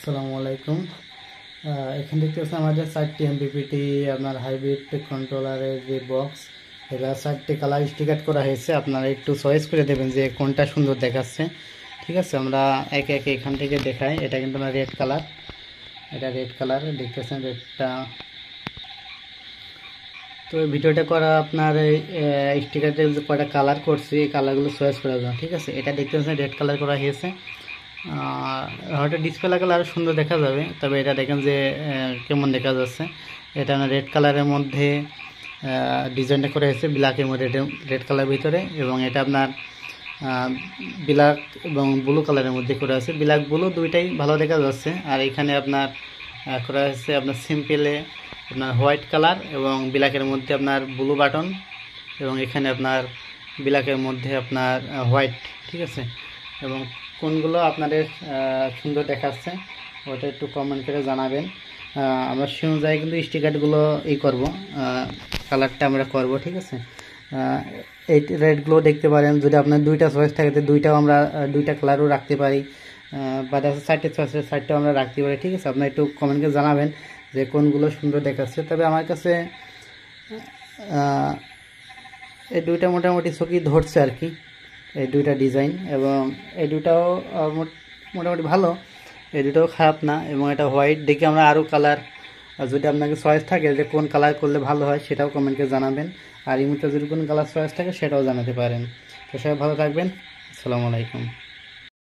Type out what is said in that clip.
আসসালামু আলাইকুম। এখানে দেখতে পাচ্ছেন আমাদের 4টি এমপিপিটি আপনার হাইব্রিড কন্ট্রোলারের যে বক্স, এটা 4টি কালার স্টিকার করা হয়েছে। আপনারা একটু চয়েস করে দেবেন যে কোনটা সুন্দর দেখাচ্ছে। ঠিক আছে, আমরা একে একে এখান থেকে দেখাই। এটা কিন্তু আমার রেড কালার, এটা রেড কালার দেখতেছেন রেডটা। তো এই ভিডিওটা করা আপনার এই স্টিকারটা যে কয়টা কালার করছি এই কালারগুলো চয়েস করে দেবেন। ঠিক আছে, এটা দেখতে পাচ্ছেন রেড কালার করা হয়েছে। হয়তো ডিসপ্লে লাগালে আরও সুন্দর দেখা যাবে, তবে এটা দেখেন যে কেমন দেখা যাচ্ছে। এটা রেড কালারের মধ্যে ডিজাইনটা করা হয়েছে, ব্ল্যাকের মধ্যে রেড কালারের ভিতরে, এবং এটা আপনার ব্ল্যাক এবং ব্লু কালারের মধ্যে করা আছে। ব্ল্যাক ব্লু দুইটাই ভালো দেখা যাচ্ছে। আর এখানে আপনার করা হয়েছে আপনার সিম্পলে আপনার হোয়াইট কালার এবং ব্ল্যাকের মধ্যে আপনার ব্লু বাটন, এবং এখানে আপনার ব্ল্যাকের মধ্যে আপনার হোয়াইট। ঠিক আছে, এবং কোনগুলো আপনাদের সুন্দর দেখাচ্ছে ওটা একটু কমেন্ট করে জানাবেন। আমরা সে অনুযায়ী কিন্তু স্টিকারগুলো করব, কালারটা আমরা করব। ঠিক আছে, এই রেডগুলো দেখতে পারেন। যদি আপনার দুইটা চয়েস থাকে তো দুইটাও আমরা দুইটা কালারও রাখতে পারি, বা দেখা 4টে চয়েসের 4টাও আমরা রাখতে পারি। ঠিক আছে, আপনারা একটু কমেন্ট করে জানাবেন যে কোনগুলো সুন্দর দেখাচ্ছে। তবে আমার কাছে এই দুইটা মোটামুটি চোখই ধরছে আর কি, এই দুইটা ডিজাইন, এবং এই দুটাও মোটামুটি ভালো, এই দুটাও খারাপ না। এবং এটা হোয়াইট দেখে আমরা আরও কালার, যদি আপনাকে চয়েস থাকে যে কোন কালার করলে ভালো হয় সেটাও কমেন্টে জানাবেন। আর এই মুহূর্তে যদি কোন কালার চয়েস থাকে সেটাও জানাতে পারেন। তো সবাই ভালো থাকবেন। আসসালামু আলাইকুম।